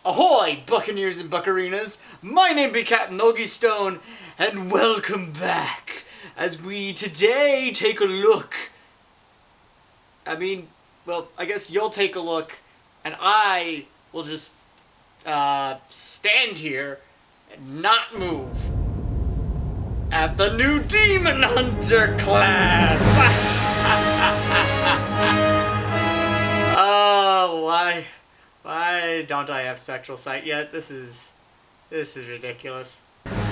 Ahoy, Buccaneers and Buccarinas! My name be Captain Yugioh, and welcome back as we today take a look. I guess you'll take a look, and I will just stand here and not move at the new Demon Hunter class. Oh, why don't I have Spectral Sight yet? This is ridiculous.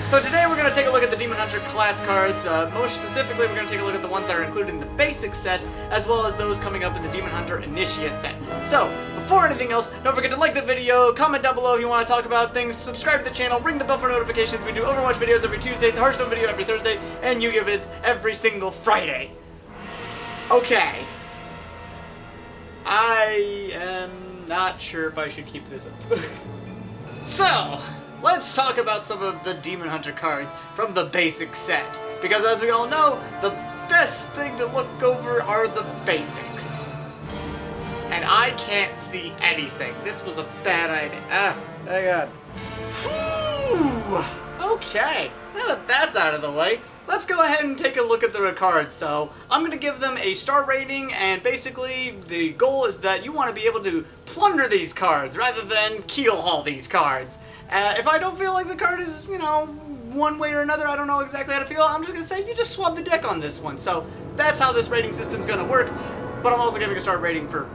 So today we're going to take a look at the Demon Hunter class cards. Most specifically, we're going to take a look at the ones that are included in the basic set, as well as those coming up in the Demon Hunter Initiate set. So, before anything else, don't forget to like the video, comment down below if you want to talk about things, subscribe to the channel, ring the bell for notifications. We do Overwatch videos every Tuesday, the Hearthstone video every Thursday, and Yugioh vids every single Friday. Okay. I am not sure if I should keep this up. So, let's talk about some of the Demon Hunter cards from the basic set. Because as we all know, the best thing to look over are the basics. And I can't see anything. This was a bad idea. Ah, my god. Whew! Okay, now that that's out of the way, let's go ahead and take a look at the cards. So, I'm going to give them a star rating, and basically the goal is that you want to be able to plunder these cards rather than keel haul these cards. If I don't feel like the card is, one way or another, I don't know exactly how to feel, I'm just going to say you just swap the deck on this one. So, that's how this rating system's going to work, but I'm also giving a star rating for,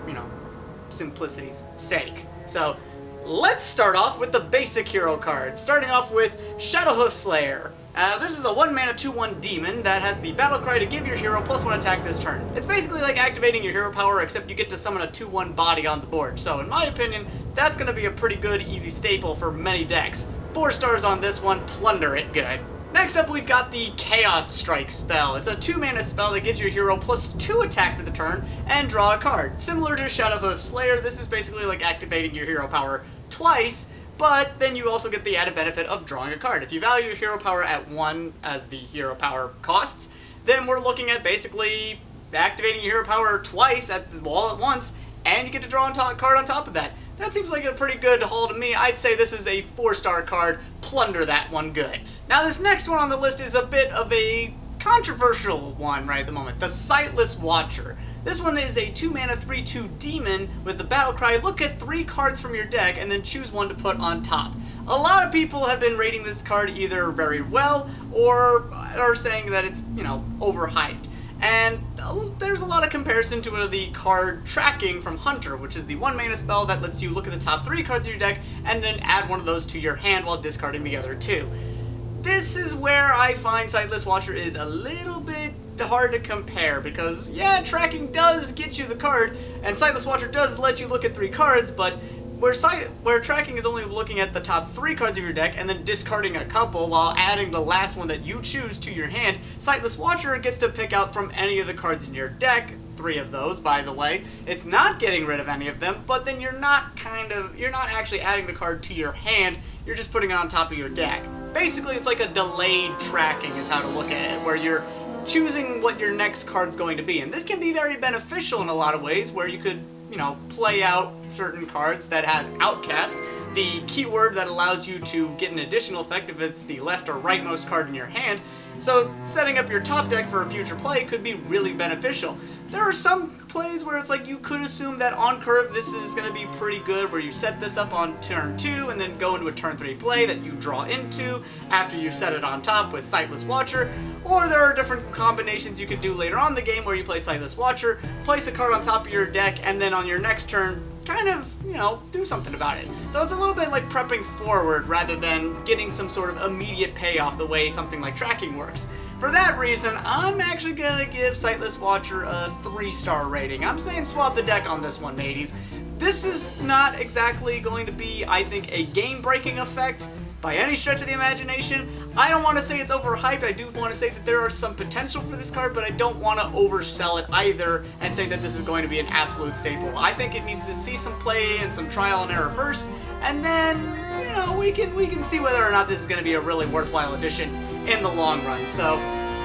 simplicity's sake. So, let's start off with the basic hero cards, starting off with Shadowhoof Slayer. This is a 1-mana 2/1 demon that has the battle cry to give your hero +1 attack this turn. It's basically like activating your hero power, except you get to summon a 2/1 body on the board. So in my opinion, that's going to be a pretty good, easy staple for many decks. 4 stars on this one, plunder it good. Next up, we've got the Chaos Strike spell. It's a 2-mana spell that gives your hero +2 attack for the turn and draw a card. Similar to Shadowhoof Slayer, this is basically like activating your hero power twice, but then you also get the added benefit of drawing a card. If you value your hero power at 1 as the hero power costs, then we're looking at basically activating your hero power twice all at once, and you get to draw a card on top of that. That seems like a pretty good haul to me. I'd say this is a 4-star card. Plunder that one good. Now this next one on the list is a bit of a controversial one right at the moment. The Sightless Watcher. This one is a 2-mana 3/2 demon with the battle cry, look at 3 cards from your deck and then choose one to put on top. A lot of people have been rating this card either very well or are saying that it's, overhyped. And there's a lot of comparison to the card Tracking from Hunter, which is the 1-mana spell that lets you look at the top 3 cards of your deck and then add one of those to your hand while discarding the other 2. This is where I find Sightless Watcher is a little bit hard to compare, because yeah, Tracking does get you the card, and Sightless Watcher does let you look at 3 cards, but where Tracking is only looking at the top 3 cards of your deck and then discarding a couple while adding the last one that you choose to your hand, Sightless Watcher gets to pick out from any of the cards in your deck, 3 of those, by the way. It's not getting rid of any of them, but then you're not actually adding the card to your hand, you're just putting it on top of your deck. Basically, it's like a delayed tracking is how to look at it, where you're choosing what your next card's going to be. And this can be very beneficial in a lot of ways, where you could, play out certain cards that have Outcast, the keyword that allows you to get an additional effect if it's the left or rightmost card in your hand. So setting up your top deck for a future play could be really beneficial. There are some plays where it's like you could assume that on curve this is going to be pretty good, where you set this up on turn 2 and then go into a turn 3 play that you draw into after you set it on top with Sightless Watcher. Or there are different combinations you could do later on in the game where you play Sightless Watcher, place a card on top of your deck, and then on your next turn kind of, do something about it. So it's a little bit like prepping forward rather than getting some sort of immediate payoff the way something like Tracking works. For that reason, I'm actually going to give Sightless Watcher a 3-star rating. I'm saying swap the deck on this one, mateys. This is not exactly going to be, I think, a game-breaking effect by any stretch of the imagination. I don't want to say it's overhyped. I do want to say that there are some potential for this card, but I don't want to oversell it either and say that this is going to be an absolute staple. I think it needs to see some play and some trial and error first, and then, we can see whether or not this is going to be a really worthwhile addition in the long run. So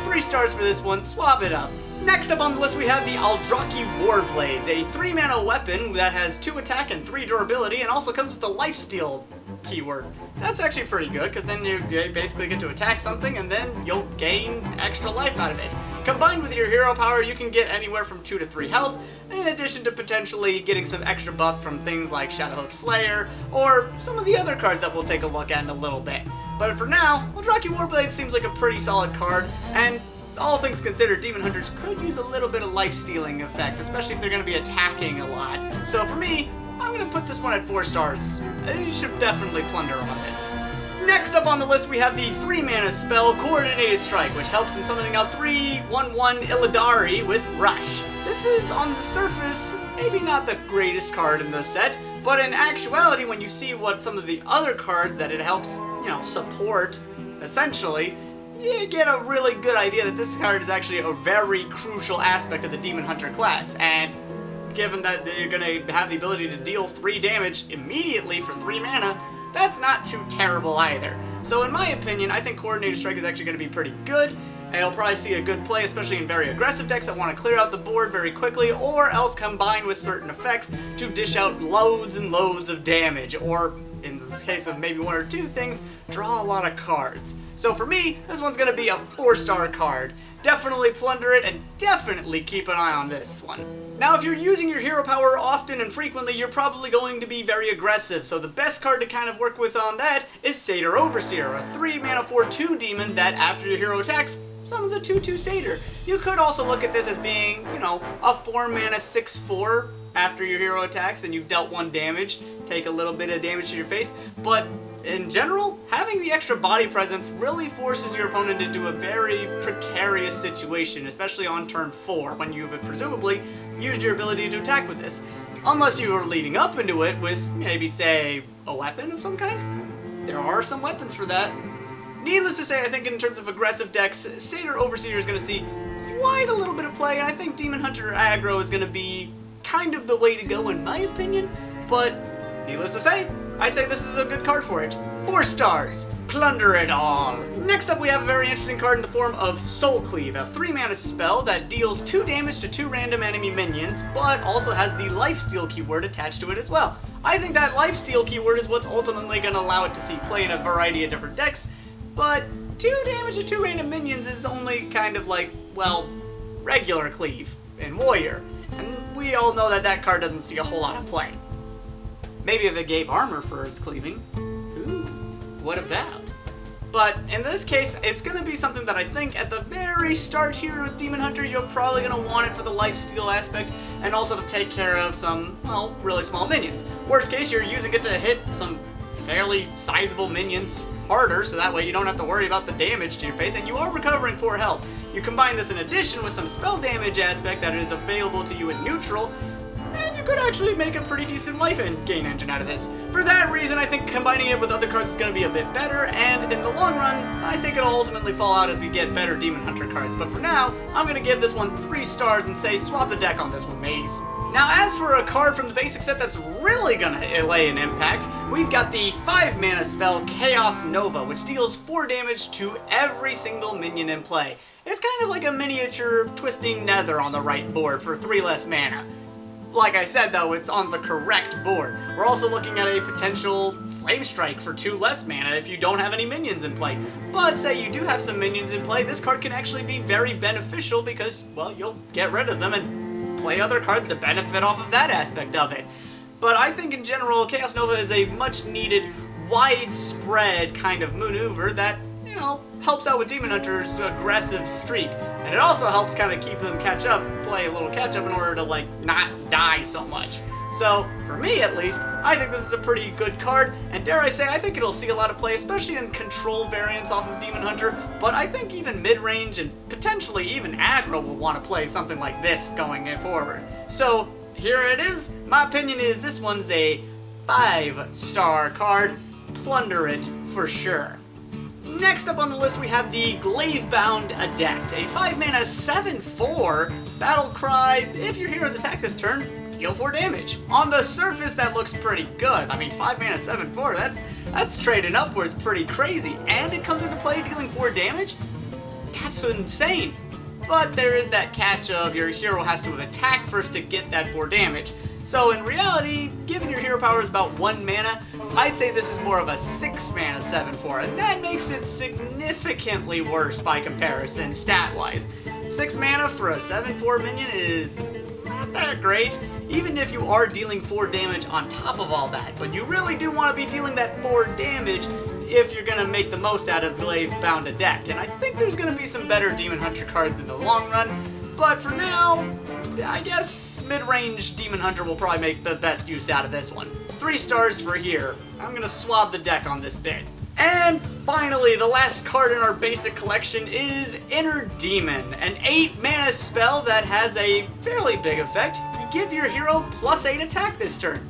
3 stars for this one, swap it up. Next up on the list we have the Aldraki Warblades, a 3-mana weapon that has 2 attack and 3 durability, and also comes with the lifesteal keyword. That's actually pretty good, because then you basically get to attack something, and then you'll gain extra life out of it. Combined with your hero power, you can get anywhere from 2 to 3 health, in addition to potentially getting some extra buff from things like Shadowhoof Slayer, or some of the other cards that we'll take a look at in a little bit. But for now, Aldraki Warblade seems like a pretty solid card, and all things considered, Demon Hunters could use a little bit of life-stealing effect, especially if they're going to be attacking a lot. So for me, I'm going to put this one at 4 stars. You should definitely plunder on this. Next up on the list we have the 3-mana spell Coordinated Strike, which helps in summoning out 3/1/1 Illidari with Rush. This is, on the surface, maybe not the greatest card in the set, but in actuality, when you see what some of the other cards that it helps, support, essentially, you get a really good idea that this card is actually a very crucial aspect of the Demon Hunter class, and given that you're going to have the ability to deal 3 damage immediately for 3 mana, that's not too terrible either. So in my opinion, I think Coordinated Strike is actually going to be pretty good, and it'll probably see a good play, especially in very aggressive decks that want to clear out the board very quickly, or else combine with certain effects to dish out loads and loads of damage, or in this case of maybe 1 or 2 things, draw a lot of cards. So for me, this one's going to be a 4-star card. Definitely plunder it, and definitely keep an eye on this one. Now, if you're using your hero power often and frequently, you're probably going to be very aggressive, so the best card to kind of work with on that is Satyr Overseer, a 3-mana 4/2 demon that, after your hero attacks, summons a 2/2 Satyr. You could also look at this as being, a 4-mana 6/4 after your hero attacks and you've dealt 1 damage, take a little bit of damage to your face, but in general, having the extra body presence really forces your opponent into a very precarious situation, especially on turn 4, when you have presumably used your ability to attack with this. Unless you are leading up into it with, maybe, say, a weapon of some kind. There are some weapons for that. Needless to say, I think in terms of aggressive decks, Satyr Overseer is going to see quite a little bit of play, and I think Demon Hunter aggro is going to be kind of the way to go in my opinion, but needless to say, I'd say this is a good card for it. 4 stars. Plunder it all. Next up we have a very interesting card in the form of Soul Cleave, a 3-mana spell that deals 2 damage to 2 random enemy minions, but also has the lifesteal keyword attached to it as well. I think that lifesteal keyword is what's ultimately going to allow it to see play in a variety of different decks, but 2 damage to 2 random minions is only kind of like, well, regular cleave in Warrior, and we all know that that card doesn't see a whole lot of play. Maybe if it gave armor for its cleaving. Ooh, what about? But in this case, it's going to be something that I think at the very start here with Demon Hunter, you're probably going to want it for the lifesteal aspect, and also to take care of some, well, really small minions. Worst case, you're using it to hit some fairly sizable minions harder, so that way you don't have to worry about the damage to your face, and you are recovering 4 health. You combine this in addition with some spell damage aspect that is available to you in neutral, and you could actually make a pretty decent life gain engine out of this. For that reason, I think combining it with other cards is going to be a bit better, and in the long run, I think it'll ultimately fall out as we get better Demon Hunter cards. But for now, I'm going to give this one 3 stars and say swap the deck on this one, mates. Now, as for a card from the basic set that's really going to lay an impact, we've got the 5-mana spell Chaos Nova, which deals 4 damage to every single minion in play. It's kind of like a miniature Twisting Nether on the right board for 3 less mana. Like I said, though, it's on the correct board. We're also looking at a potential Flame Strike for 2 less mana if you don't have any minions in play. But say you do have some minions in play, this card can actually be very beneficial because, well, you'll get rid of them and play other cards to benefit off of that aspect of it. But I think in general, Chaos Nova is a much needed, widespread kind of maneuver that, helps out with Demon Hunter's aggressive streak. And it also helps kind of keep them play a little catch up in order to, not die so much. So, for me at least, I think this is a pretty good card, and dare I say, I think it'll see a lot of play, especially in control variants off of Demon Hunter, but I think even mid-range and potentially even aggro will want to play something like this going forward. So, here it is. My opinion is this one's a 5-star card. Plunder it for sure. Next up on the list we have the Glavebound Adept, a 5-mana 7/4 battle cry. If your heroes attack this turn, deal 4 damage. On the surface, that looks pretty good. I mean, 5-mana 7/4, that's trading upwards pretty crazy. And it comes into play dealing 4 damage? that's insane. But there is that catch of your hero has to attack first to get that 4 damage. So in reality, given your hero power is about 1 mana, I'd say this is more of a 6 mana 7/4, and that makes it significantly worse by comparison stat-wise. 6 mana for a 7/4 minion is not that great, even if you are dealing 4 damage on top of all that. But you really do want to be dealing that 4 damage if you're going to make the most out of Glaive Bound Adept. And I think there's going to be some better Demon Hunter cards in the long run, but for now, I guess mid-range Demon Hunter will probably make the best use out of this one. 3 stars for here. I'm going to swab the deck on this bit. And finally, the last card in our basic collection is Inner Demon, an 8 mana spell that has a fairly big effect. You give your hero +8 attack this turn.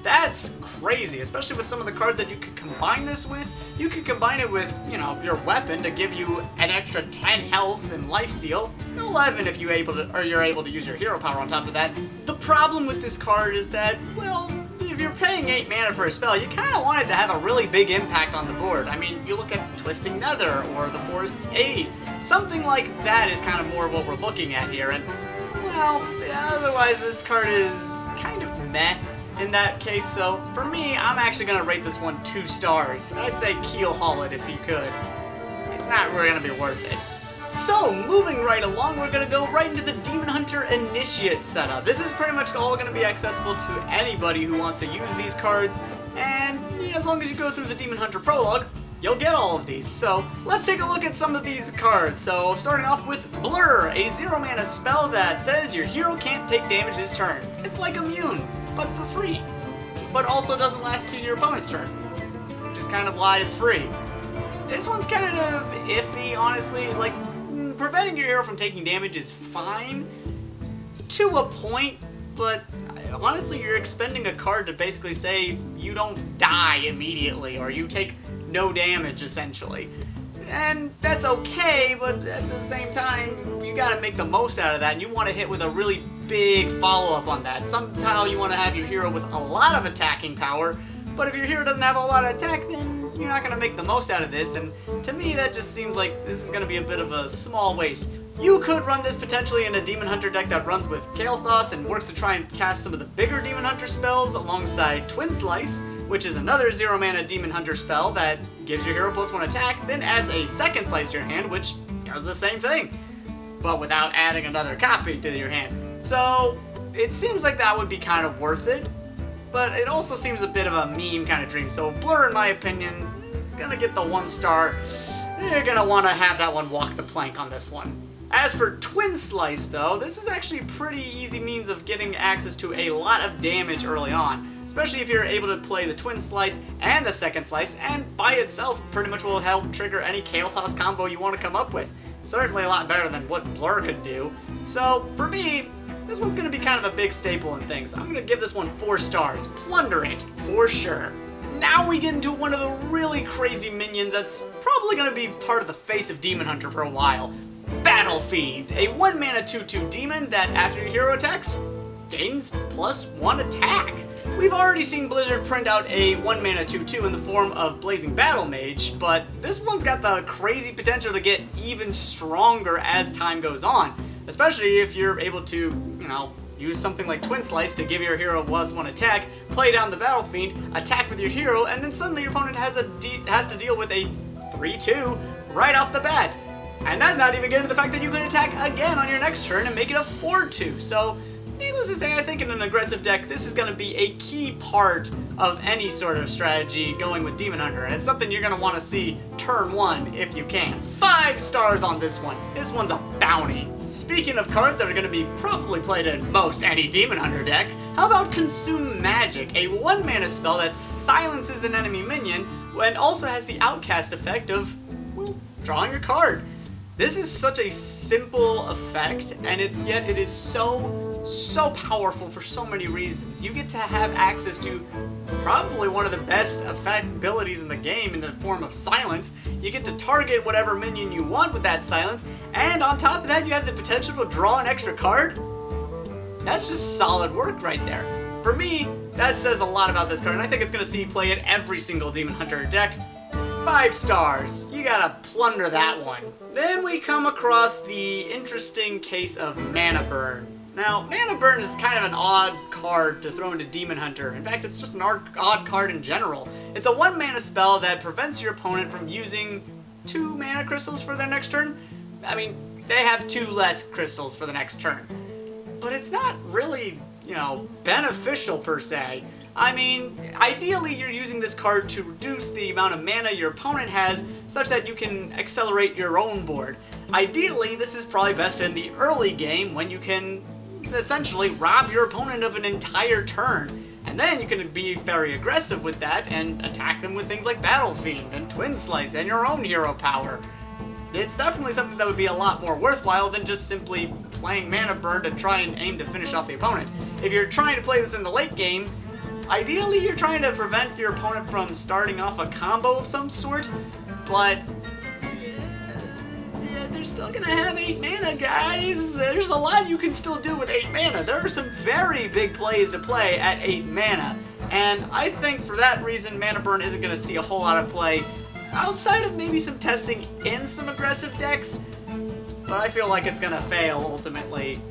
That's crazy, especially with some of the cards that you could combine this with. You could combine it with, you know, your weapon to give you an extra 10 health and lifesteal, 11 if you're able to use your hero power on top of that. The problem with this card is that, well, if you're paying 8 mana for a spell, you kind of want it to have a really big impact on the board. I mean, you look at Twisting Nether or the Forest's Aid. Something like that is kind of more what we're looking at here, and, well, otherwise this card is kind of meh in that case, so for me, I'm actually going to rate this one 2 stars. I'd say keel haul it if you could. It's not really going to be worth it. So, moving right along, we're going to go right into the Demon Hunter Initiate setup. This is pretty much all going to be accessible to anybody who wants to use these cards, and as long as you go through the Demon Hunter Prologue, you'll get all of these. So, let's take a look at some of these cards. So, starting off with Blur, a 0 mana spell that says your hero can't take damage this turn. It's like Immune, but for free. But also doesn't last to your opponent's turn, which is kind of why it's free. This one's kind of iffy, honestly. Like, preventing your hero from taking damage is fine to a point, but honestly, you're expending a card to basically say you don't die immediately, or you take no damage, essentially. And that's okay, but at the same time, you gotta make the most out of that, and you want to hit with a really big follow-up on that. Somehow you want to have your hero with a lot of attacking power, but if your hero doesn't have a lot of attack, then you're not going to make the most out of this, and to me that just seems like this is going to be a bit of a small waste. You could run this potentially in a Demon Hunter deck that runs with Kael'thas and works to try and cast some of the bigger Demon Hunter spells alongside Twin Slice, which is another 0 mana Demon Hunter spell that gives your hero +1 attack, then adds a second slice to your hand, which does the same thing, but without adding another copy to your hand. So it seems like that would be kind of worth it, but it also seems a bit of a meme kind of dream. So Blur, in my opinion, is gonna get the 1 star. You're gonna want to have that one walk the plank on this one. As for Twin Slice, though, this is actually a pretty easy means of getting access to a lot of damage early on, especially if you're able to play the Twin Slice and the Second Slice, and by itself pretty much will help trigger any Kael'thas combo you want to come up with. Certainly a lot better than what Blur could do. So, for me, this one's going to be kind of a big staple in things. I'm going to give this one 4 stars. Plunder it, for sure. Now we get into one of the really crazy minions that's probably going to be part of the face of Demon Hunter for a while. Battle Fiend, a 1 mana 2/2 demon that after your hero attacks, gains +1 attack. We've already seen Blizzard print out a 1 mana 2/2 in the form of Blazing Battle Mage, but this one's got the crazy potential to get even stronger as time goes on, especially if you're able to, use something like Twin Slice to give your hero +1 attack, play down the Battle Fiend, attack with your hero, and then suddenly your opponent has to deal with a 3/2 right off the bat. And that's not even getting to the fact that you can attack again on your next turn and make it a 4/2. So, needless to say, I think in an aggressive deck, this is going to be a key part of any sort of strategy going with Demon Hunter, and it's something you're going to want to see turn 1 if you can. 5 stars on this one. This one's a bounty. Speaking of cards that are going to be probably played in most any Demon Hunter deck, how about Consume Magic, a 1 mana spell that silences an enemy minion and also has the outcast effect of, well, drawing a card. This is such a simple effect, and yet it is so powerful for so many reasons. You get to have access to probably one of the best abilities in the game in the form of silence. You get to target whatever minion you want with that silence, and on top of that you have the potential to draw an extra card. That's just solid work right there. For me, that says a lot about this card, and I think it's going to see play in every single Demon Hunter deck. 5 stars. You gotta plunder that one. Then we come across the interesting case of Mana Burn. Now, Mana Burn is kind of an odd card to throw into Demon Hunter. In fact, it's just an odd card in general. It's a 1 mana spell that prevents your opponent from using 2 mana crystals for their next turn. I mean, they have 2 less crystals for the next turn. But it's not really, beneficial per se. I mean, ideally you're using this card to reduce the amount of mana your opponent has such that you can accelerate your own board. Ideally, this is probably best in the early game when you can essentially rob your opponent of an entire turn. And then you can be very aggressive with that and attack them with things like Battle Fiend and Twin Slice and your own hero power. It's definitely something that would be a lot more worthwhile than just simply playing Mana Burn to try and aim to finish off the opponent. If you're trying to play this in the late game, ideally you're trying to prevent your opponent from starting off a combo of some sort, but they're still gonna have 8 mana, guys. There's a lot you can still do with 8 mana. There are some very big plays to play at 8 mana, and I think for that reason Mana Burn isn't gonna see a whole lot of play outside of maybe some testing in some aggressive decks, but I feel like it's gonna fail ultimately.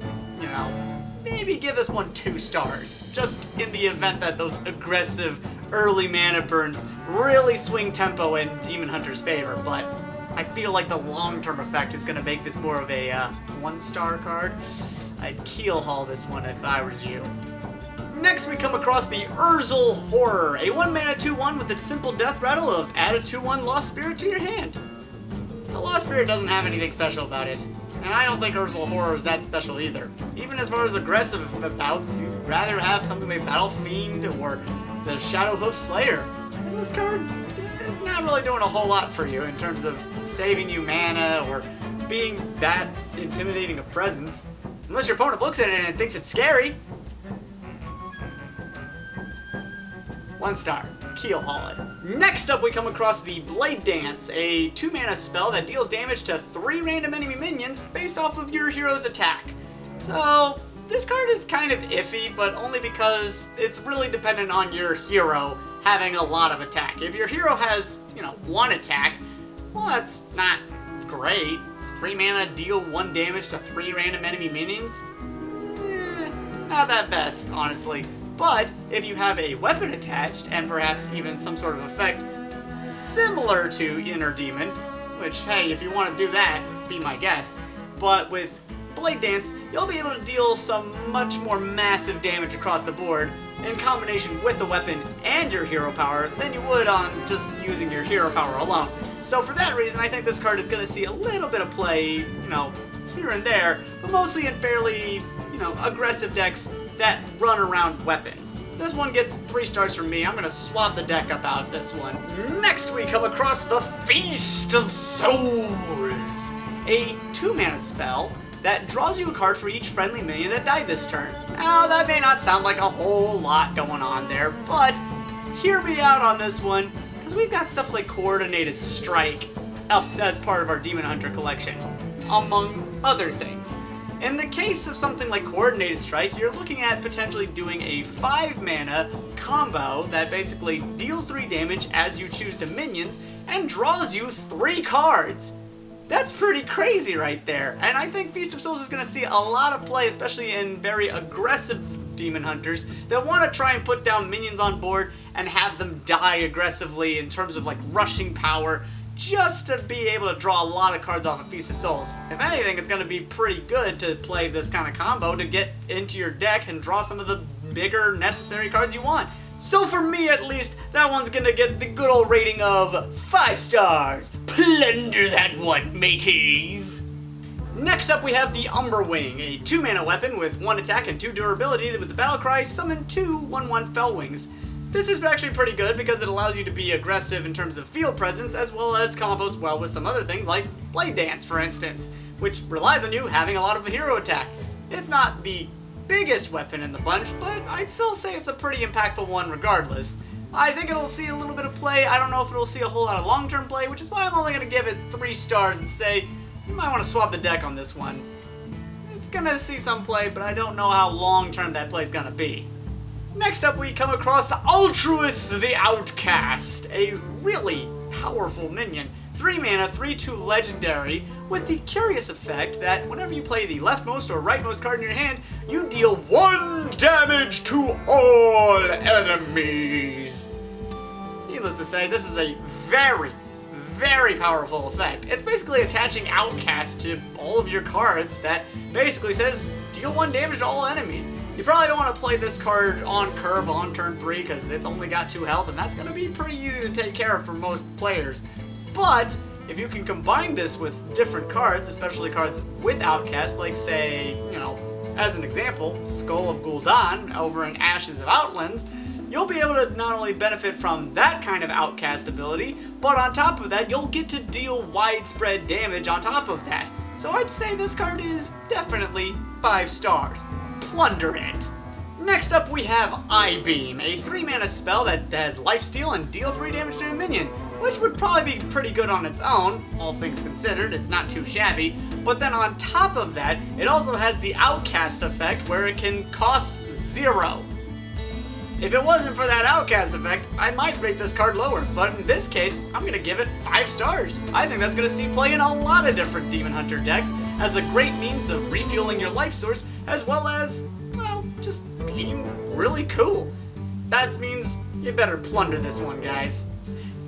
Maybe give this one 2 stars, just in the event that those aggressive early mana burns really swing tempo in Demon Hunter's favor, but I feel like the long-term effect is going to make this more of a 1-star card. I'd keel haul this one if I was you. Next we come across the Urzel Horror, a 1 mana 2/1 with a simple death rattle of add a 2/1 Lost Spirit to your hand. The Lost Spirit doesn't have anything special about it, and I don't think Urzel Horror is that special either. Even as far as aggressive bouts, you'd rather have something like Battle Fiend or the Shadowhoof Slayer. And this card is not really doing a whole lot for you in terms of saving you mana or being that intimidating a presence. Unless your opponent looks at it and thinks it's scary. 1 star. Keel haul it. Next up we come across the Blade Dance, a 2 mana spell that deals damage to 3 random enemy minions based off of your hero's attack. So, this card is kind of iffy, but only because it's really dependent on your hero having a lot of attack. If your hero has, 1 attack, well, that's not great. 3 mana, deal 1 damage to 3 random enemy minions? Not that best, honestly. But if you have a weapon attached, and perhaps even some sort of effect similar to Inner Demon, which, hey, if you want to do that, be my guest. But with Blade Dance, you'll be able to deal some much more massive damage across the board in combination with the weapon and your hero power than you would on just using your hero power alone. So for that reason, I think this card is going to see a little bit of play, here and there, but mostly in fairly, aggressive decks that run around weapons. This one gets 3 stars from me. I'm going to swap the deck about this one. Next we come across the Feast of Souls, a 2 mana spell that draws you a card for each friendly minion that died this turn. Now, that may not sound like a whole lot going on there, but hear me out on this one, because we've got stuff like Coordinated Strike up as part of our Demon Hunter collection, among other things. In the case of something like Coordinated Strike, you're looking at potentially doing a 5 mana combo that basically deals 3 damage as you choose to minions and draws you 3 cards. That's pretty crazy right there, and I think Feast of Souls is going to see a lot of play, especially in very aggressive Demon Hunters that want to try and put down minions on board and have them die aggressively in terms of like rushing power, just to be able to draw a lot of cards off of Feast of Souls. If anything, it's going to be pretty good to play this kind of combo to get into your deck and draw some of the bigger necessary cards you want. So for me, at least, that one's gonna get the good old rating of 5 stars. Plunder that one, mateys! Next up, we have the Umberwing, a 2 mana weapon with 1 attack and 2 durability with the battle cry, summon 2 1/1 Fellwings. This is actually pretty good because it allows you to be aggressive in terms of field presence, as well as combos well with some other things like Blade Dance, for instance, which relies on you having a lot of hero attack. It's not the biggest weapon in the bunch, but I'd still say it's a pretty impactful one regardless. I think it'll see a little bit of play. I don't know if it'll see a whole lot of long-term play, which is why I'm only going to give it 3 stars and say you might want to swap the deck on this one. It's going to see some play, but I don't know how long-term that play is going to be. Next up, we come across Altruis the Outcast, a really powerful minion 3 mana, 3/2 legendary, with the curious effect that whenever you play the leftmost or rightmost card in your hand, you deal 1 damage to all enemies. Needless to say, this is a very powerful effect. It's basically attaching Outcast to all of your cards that basically says deal 1 damage to all enemies. You probably don't want to play this card on curve on turn 3 because it's only got 2 health, and that's going to be pretty easy to take care of for most players. But if you can combine this with different cards, especially cards with Outcast, like say, as an example, Skull of Gul'dan over in Ashes of Outlands, you'll be able to not only benefit from that kind of Outcast ability, but on top of that, you'll get to deal widespread damage on top of that. So I'd say this card is definitely 5 stars. Plunder it. Next up we have I-Beam, a 3 mana spell that has lifesteal and deal 3 damage to a minion, which would probably be pretty good on its own, all things considered, it's not too shabby, but then on top of that, it also has the Outcast effect where it can cost 0. If it wasn't for that Outcast effect, I might rate this card lower, but in this case, I'm going to give it 5 stars. I think that's going to see play in a lot of different Demon Hunter decks as a great means of refueling your life source, as well as, well, just being really cool. That means you better plunder this one, guys.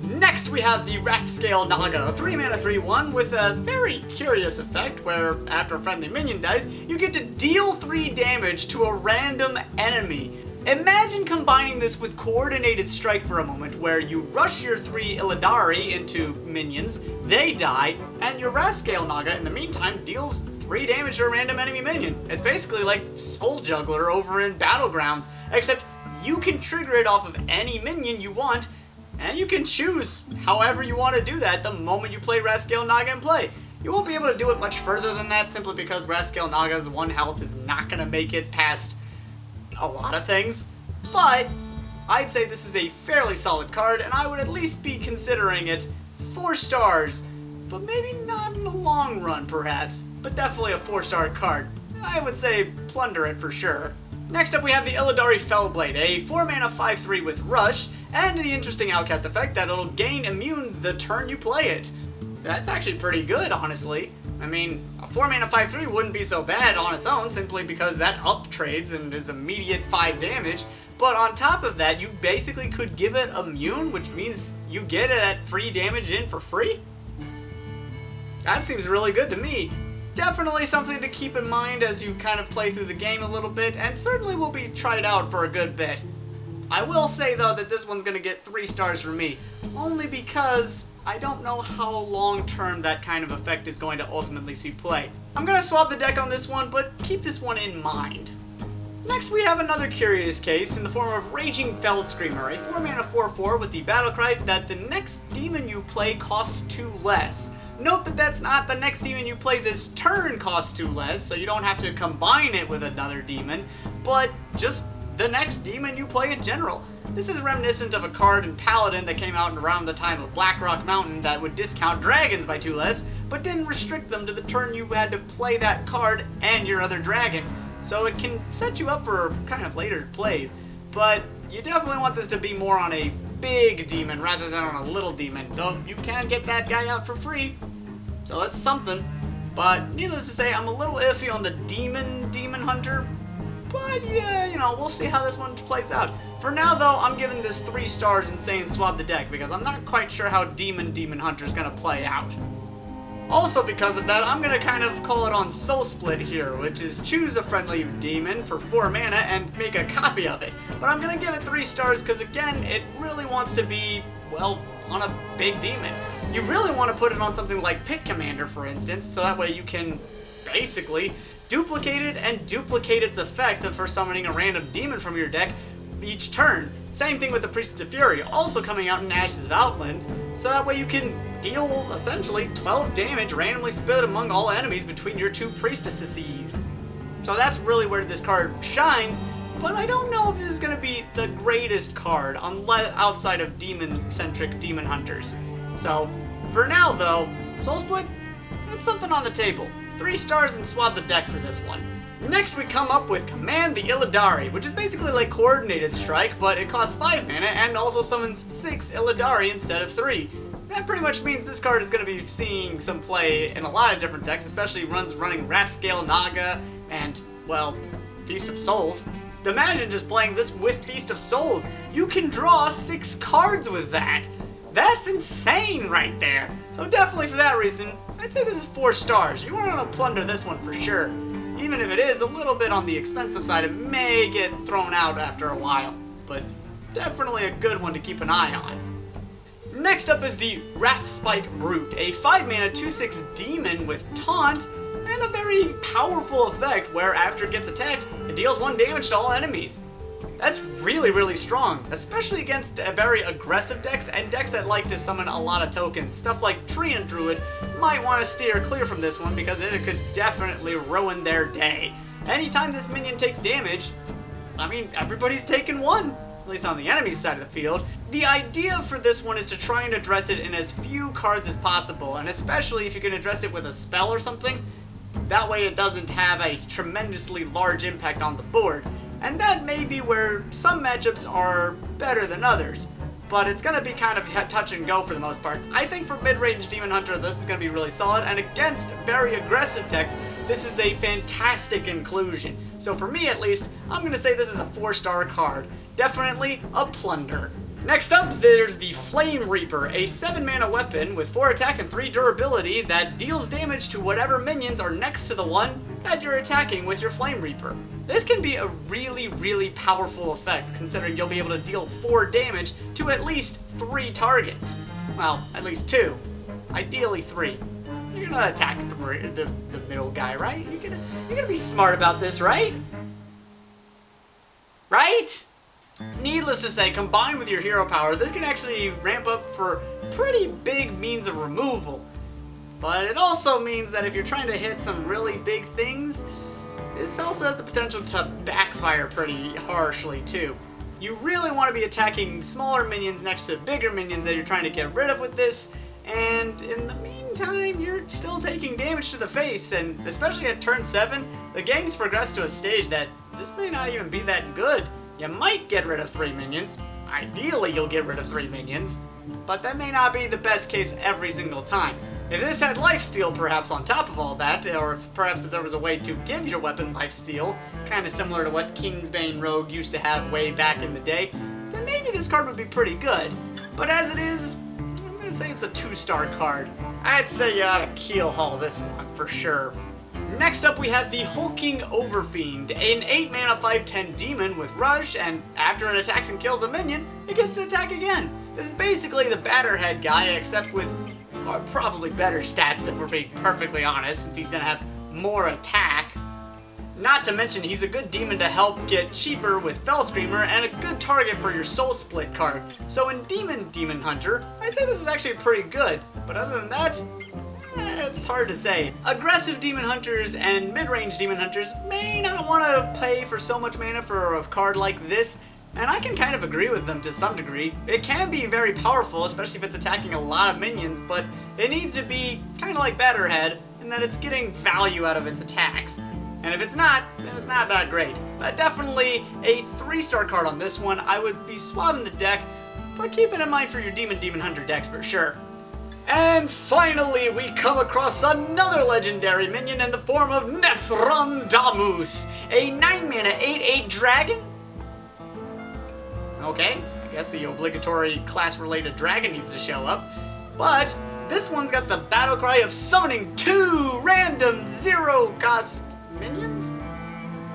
Next we have the Wrathscale Naga, a 3 mana 3/1 with a very curious effect where after a friendly minion dies, you get to deal 3 damage to a random enemy. Imagine combining this with Coordinated Strike for a moment, where you rush your 3 Illidari into minions, they die, and your Wrathscale Naga in the meantime deals 3 damage to a random enemy minion. It's basically like Soul Juggler over in Battlegrounds, except you can trigger it off of any minion you want, and you can choose however you want to do that the moment you play Wrathscale Naga in play. You won't be able to do it much further than that simply because Wrathscale Naga's 1 health is not going to make it past a lot of things, but I'd say this is a fairly solid card, and I would at least be considering it 4 stars, but maybe not in the long run perhaps, but definitely a 4-star card. I would say plunder it for sure. Next up we have the Illidari Fellblade, a 4 mana 5/3 with Rush, and the interesting Outcast effect that it'll gain immune the turn you play it. That's actually pretty good, honestly. I mean, a 4 mana 5/3 wouldn't be so bad on its own, simply because that up trades and is immediate 5 damage, but on top of that, you basically could give it immune, which means you get it at free damage in for free? That seems really good to me. Definitely something to keep in mind as you kind of play through the game a little bit, and certainly will be tried out for a good bit. I will say, though, that this one's going to get 3 stars from me, only because I don't know how long-term that kind of effect is going to ultimately see play. I'm going to swap the deck on this one, but keep this one in mind. Next we have another curious case in the form of Raging Fell Screamer, a 4 mana 4/4 with the battlecry that the next demon you play costs 2 less. Note that that's not the next demon you play this turn costs 2 less, so you don't have to combine it with another demon, but just the next demon you play in general. This is reminiscent of a card in Paladin that came out around the time of Blackrock Mountain that would discount dragons by 2 less, but didn't restrict them to the turn you had to play that card and your other dragon. So it can set you up for kind of later plays, but you definitely want this to be more on a big demon rather than on a little demon, though you can get that guy out for free, so it's something. But needless to say, I'm a little iffy on the Demon Hunter, but yeah, we'll see how this one plays out. For now, though, I'm giving this 3 stars and saying swap the deck because I'm not quite sure how Demon Hunter is going to play out. Also because of that, I'm going to kind of call it on Soul Split here, which is choose a friendly demon for 4 mana and make a copy of it. But I'm going to give it 3 stars because, again, it really wants to be, well, on a big demon. You really want to put it on something like Pit Commander, for instance, so that way you can basically duplicate it and duplicate its effect for summoning a random demon from your deck each turn. Same thing with the Priestess of Fury, also coming out in Ashes of Outlands, so that way you can deal essentially 12 damage randomly split among all enemies between your 2 priestesses. So that's really where this card shines, but I don't know if this is going to be the greatest card outside of demon-centric demon hunters. So for now though, Soul Split, that's something on the table. 3 stars and swap the deck for this one. Next we come up with Command the Illidari, which is basically like Coordinated Strike, but it costs 5 mana and also summons 6 Illidari instead of 3. that pretty much means this card is going to be seeing some play in a lot of different decks, especially running Wrathscale Naga and, well, Feast of Souls. Imagine just playing this with Feast of Souls. You can draw 6 cards with that. That's insane right there. So definitely for that reason, I'd say this is 4 stars. You want to plunder this one for sure. Even if it is a little bit on the expensive side, it may get thrown out after a while. But definitely a good one to keep an eye on. Next up is the Wrathspike Brute, a 5-mana 2/6 demon with Taunt, and a very powerful effect where after it gets attacked, it deals 1 damage to all enemies. That's really, really strong, especially against very aggressive decks and decks that like to summon a lot of tokens. Stuff like Treant Druid might want to steer clear from this one because it could definitely ruin their day. Anytime this minion takes damage, I mean, everybody's taken 1. At least on the enemy's side of the field. The idea for this one is to try and address it in as few cards as possible, and especially if you can address it with a spell or something, that way it doesn't have a tremendously large impact on the board. And that may be where some matchups are better than others, but it's going to be kind of touch and go for the most part. I think for mid-range Demon Hunter, this is going to be really solid, and against very aggressive decks, this is a fantastic inclusion. So for me at least, I'm going to say this is a 4-star card. Definitely a plunder. Next up, there's the Flame Reaper, a 7-mana weapon with 4 attack and 3 durability that deals damage to whatever minions are next to the one that you're attacking with your Flame Reaper. This can be a really, really powerful effect, considering you'll be able to deal 4 damage to at least 3 targets. Well, at least 2. Ideally 3. You're gonna attack the middle guy, right? You're gonna be smart about this, right? Right? Needless to say, combined with your hero power, this can actually ramp up for pretty big means of removal. But it also means that if you're trying to hit some really big things, this also has the potential to backfire pretty harshly too. You really want to be attacking smaller minions next to bigger minions that you're trying to get rid of with this, and in the meantime, you're still taking damage to the face, and especially at turn 7, the game's progressed to a stage that this may not even be that good. You might get rid of 3 minions. Ideally, you'll get rid of 3 minions. But that may not be the best case every single time. If this had lifesteal perhaps on top of all that, or perhaps if there was a way to give your weapon lifesteal, kind of similar to what Kingsbane Rogue used to have way back in the day, then maybe this card would be pretty good. But as it is, I'm going to say it's a 2-star card. I'd say you ought to keel haul this one, for sure. Next up we have the Hulking Overfiend, an 8-mana 5/10 demon with Rush, and after it attacks and kills a minion, it gets to attack again. This is basically the Batterhead guy, except with probably better stats if we're being perfectly honest, since he's going to have more attack. Not to mention he's a good demon to help get cheaper with Fell Screamer, and a good target for your Soul Split card. So in Demon Hunter, I'd say this is actually pretty good, but other than that, it's hard to say. Aggressive Demon Hunters and mid-range Demon Hunters may not want to pay for so much mana for a card like this, and I can kind of agree with them to some degree. It can be very powerful, especially if it's attacking a lot of minions, but it needs to be kind of like Batterhead, in that it's getting value out of its attacks. And if it's not, then it's not that great. But definitely a 3-star card on this one. I would be swabbing the deck, but keep it in mind for your Demon Hunter decks for sure. And finally, we come across another legendary minion in the form of Nethrondamus, a 9-mana 8/8 dragon. Okay, I guess the obligatory class-related dragon needs to show up. But this one's got the battle cry of summoning 2 random 0-cost minions?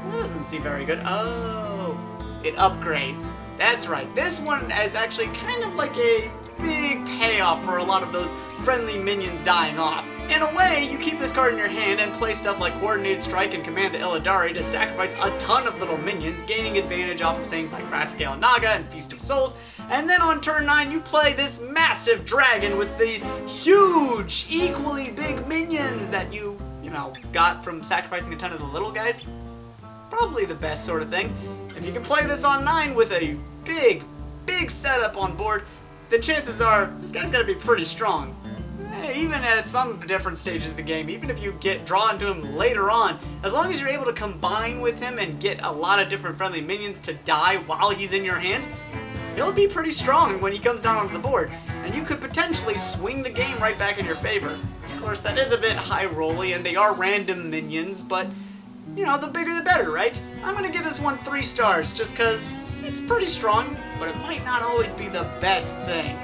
That doesn't seem very good. Oh, it upgrades. That's right. This one is actually kind of like a big payoff for a lot of those friendly minions dying off. In a way, you keep this card in your hand and play stuff like Coordinated Strike and Command the Illidari to sacrifice a ton of little minions, gaining advantage off of things like Wrathscale Naga and Feast of Souls, and then on turn 9 you play this massive dragon with these huge, equally big minions that you got from sacrificing a ton of the little guys. Probably the best sort of thing. If you can play this on 9 with a big setup on board, then chances are this guy's gonna be pretty strong. Even at some different stages of the game, even if you get drawn to him later on, as long as you're able to combine with him and get a lot of different friendly minions to die while he's in your hand, he'll be pretty strong when he comes down onto the board, and you could potentially swing the game right back in your favor. Of course, that is a bit high-rolly, and they are random minions, but, you know, the bigger the better, right? I'm gonna give this one 3 stars, just because it's pretty strong, but it might not always be the best thing.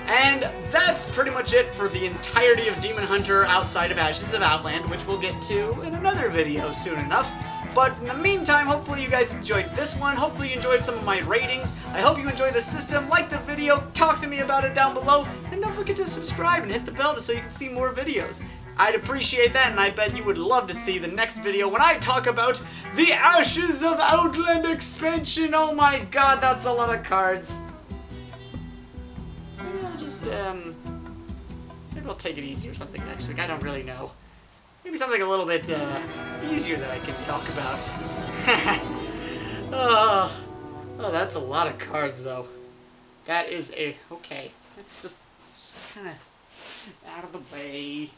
And that's pretty much it for the entirety of Demon Hunter outside of Ashes of Outland, which we'll get to in another video soon enough. But in the meantime, hopefully you guys enjoyed this one. Hopefully you enjoyed some of my ratings. I hope you enjoyed the system. Like the video, talk to me about it down below, and don't forget to subscribe and hit the bell so you can see more videos. I'd appreciate that, and I bet you would love to see the next video when I talk about the Ashes of Outland expansion. Oh my god, that's a lot of cards. Maybe I'll take it easy or something next week. I don't really know. Maybe something a little bit easier that I can talk about. Oh, that's a lot of cards, though. That is a... Okay, let's just kind of out of the way.